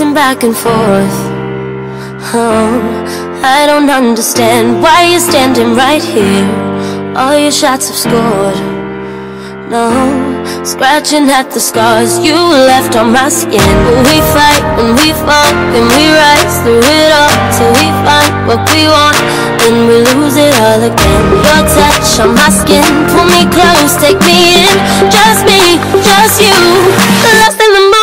pacing back and forth. Oh, I don't understand why you're standing right here. All your shots have scored. No, scratching at the scars you left on my skin. But we fight and we fall and we rise through it all till we find what we want, then we lose it all again. Your touch on my skin, pull me close, take me in. Just me, just you, lost in the moment.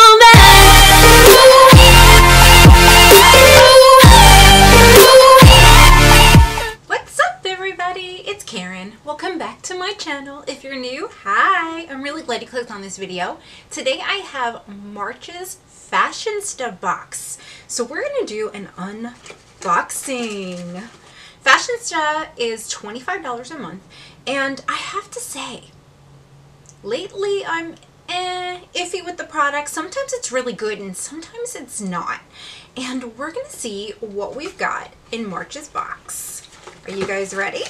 What's up, everybody? It's Karen. Welcome back to my channel. If you're new, hi. I'm really glad you clicked on this video. Today I have March's Fashionsta box. So we're going to do an unboxing. Fashionsta is $25 a month, and I have to say, lately I'm iffy with the product. Sometimes it's really good and sometimes it's not. And we're going to see what we've got in March's box. Are you guys ready?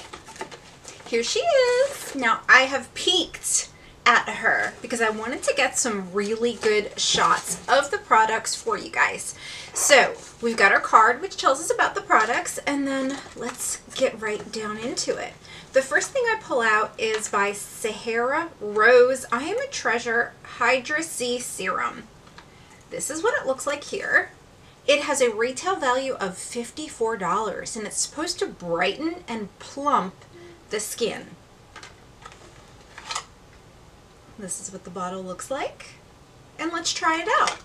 Here she is. Now, I have peeked at her because I wanted to get some really good shots of the products for you guys. So, we've got our card which tells us about the products, and then let's get right down into it. The first thing I pull out is by Sahara Rose I Am a Treasure Hydra C Serum. This is what it looks like here. It has a retail value of $54, and it's supposed to brighten and plump the skin. This is what the bottle looks like, and let's try it out.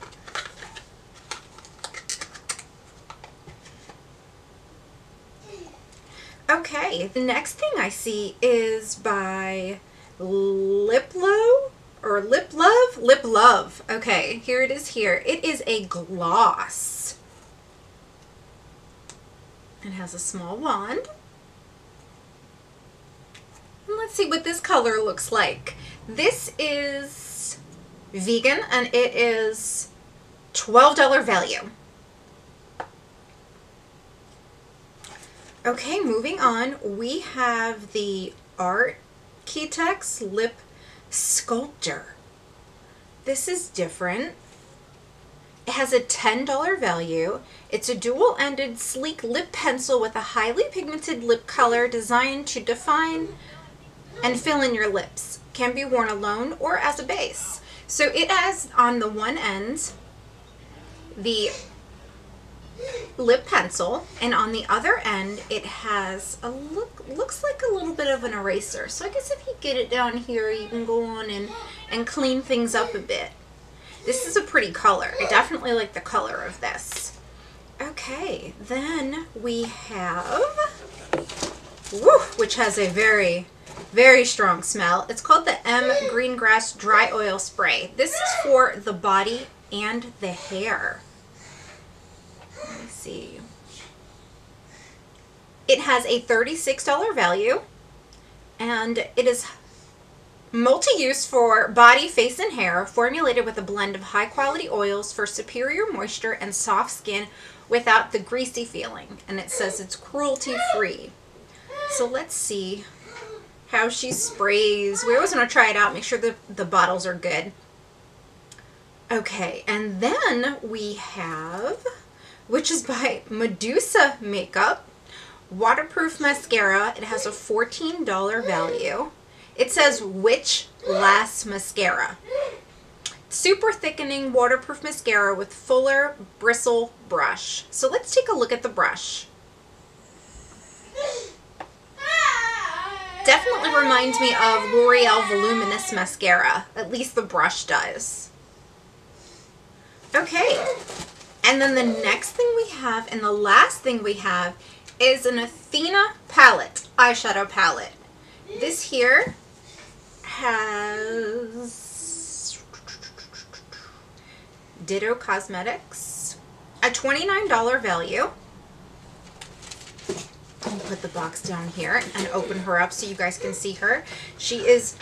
Okay, the next thing I see is by Lip Love. Okay, here it is here. It is a gloss. It has a small wand. And let's see what this color looks like. This is vegan, and it is $12 value. Okay, moving on, we have the Architect's Lip Sculptor. This is different. It has a $10 value. It's a dual-ended sleek lip pencil with a highly pigmented lip color designed to define and fill in your lips. Can be worn alone or as a base. So it has on the one end the lip pencil, and on the other end it has a looks like a little bit of an eraser. So I guess if you get it down here, you can go on and clean things up a bit. This is a pretty color. I definitely like the color of this. Okay, then we have, which has a very, very strong smell. It's called the M Greengrass Dry Oil Spray. This is for the body and the hair. Let me see. It has a $36 value, and it is multi-use for body, face, and hair, formulated with a blend of high-quality oils for superior moisture and soft skin without the greasy feeling. And it says it's cruelty-free. So let's see how she sprays. We always want to try it out, make sure the bottles are good. Okay, and then we have, which is by Medusa Makeup, waterproof mascara. It has a $14 value. It says Witch Lash Mascara. Super thickening waterproof mascara with fuller bristle brush. So let's take a look at the brush. Definitely reminds me of L'Oreal Voluminous Mascara. At least the brush does. Okay. And then the next thing we have, and the last thing we have, is an Athena palette, eyeshadow palette. This here has Ditto Cosmetics, a $29 value. I'll put the box down here and open her up so you guys can see her. She is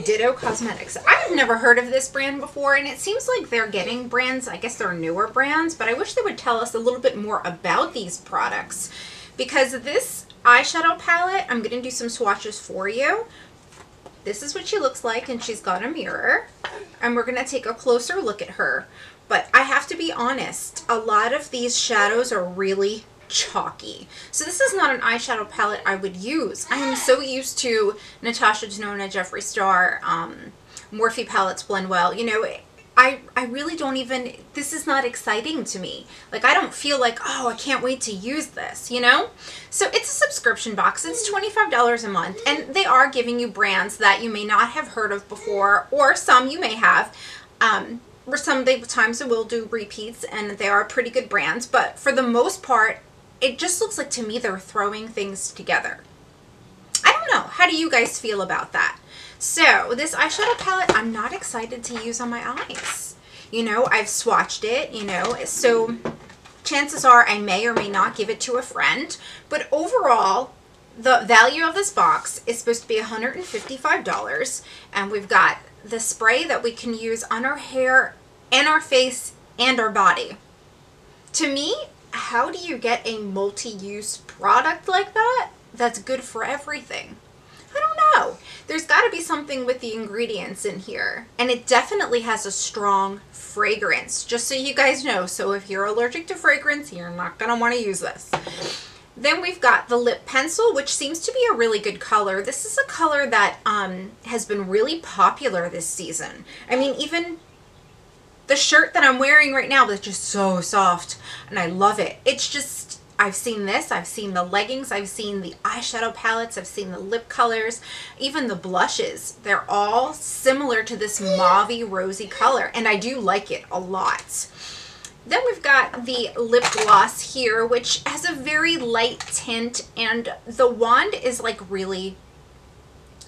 Ditto Cosmetics. I've never heard of this brand before, and it seems like they're getting brands. I guess they're newer brands, but I wish they would tell us a little bit more about these products, because this eyeshadow palette, I'm going to do some swatches for you. This is what she looks like, and she's got a mirror. and we're going to take a closer look at her. But I have to be honest, a lot of these shadows are really chalky. So this is not an eyeshadow palette I would use. I am so used to Natasha Denona, Jeffree Star, Morphe palettes blend well. You know, I really don't even, this is not exciting to me. Like, I don't feel like, oh, I can't wait to use this, you know? So it's a subscription box. It's $25 a month, and they are giving you brands that you may not have heard of before, or some you may have. Or some times it will do repeats, and they are pretty good brands, but for the most part, it just looks like to me they're throwing things together. I don't know. How do you guys feel about that? So this eyeshadow palette, I'm not excited to use on my eyes. You know, I've swatched it, you know, so chances are I may or may not give it to a friend. But overall, the value of this box is supposed to be $155. And we've got the spray that we can use on our hair and our face and our body. To me, how do you get a multi-use product like that that's good for everything? I don't know. There's got to be something with the ingredients in here. And it definitely has a strong fragrance, just so you guys know. So if you're allergic to fragrance, you're not going to want to use this. Then we've got the lip pencil, which seems to be a really good color. This is a color that has been really popular this season. I mean, even the shirt that I'm wearing right now is just so soft, and I love it. It's just, I've seen this, I've seen the leggings, I've seen the eyeshadow palettes, I've seen the lip colors, even the blushes. They're all similar to this mauve-y rosy color, and I do like it a lot. Then we've got the lip gloss here, which has a very light tint, and the wand is like really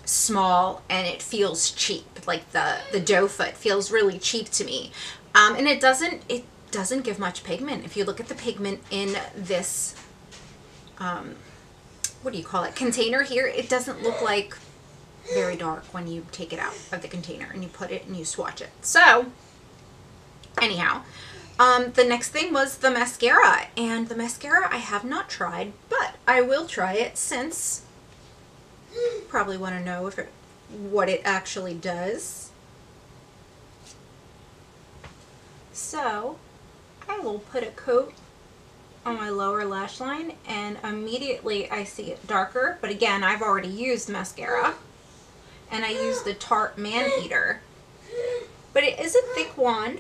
small, and it feels cheap. Like the doe foot feels really cheap to me. And it doesn't give much pigment. If you look at the pigment in this, what do you call it, container here, it doesn't look like very dark when you take it out of the container and you put it and you swatch it. So anyhow, the next thing was the mascara, and the mascara I have not tried, but I will try it since you probably want to know what it actually does. So I will put a coat on my lower lash line, and immediately I see it darker, but again, I've already used mascara, and I used the Tarte Man Eater, but it is a thick wand,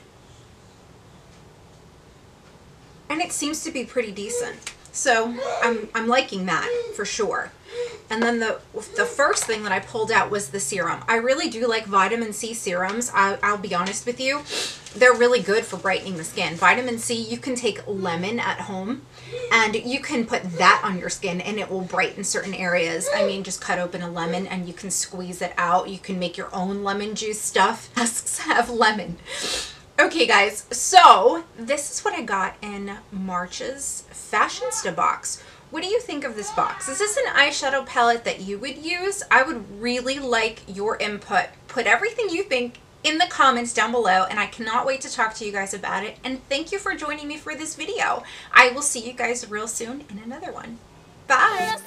and it seems to be pretty decent. So I'm liking that for sure. And then the first thing that I pulled out was the serum. I really do like vitamin C serums. I'll be honest with you. They're really good for brightening the skin. Vitamin C, you can take lemon at home and you can put that on your skin and it will brighten certain areas. I mean, just cut open a lemon and you can squeeze it out. You can make your own lemon juice stuff. Masks have lemon. Okay guys, so this is what I got in March's Fashionsta box. What do you think of this box? Is this an eyeshadow palette that you would use? I would really like your input. Put everything you think in the comments down below, and I cannot wait to talk to you guys about it. And thank you for joining me for this video. I will see you guys real soon in another one. Bye!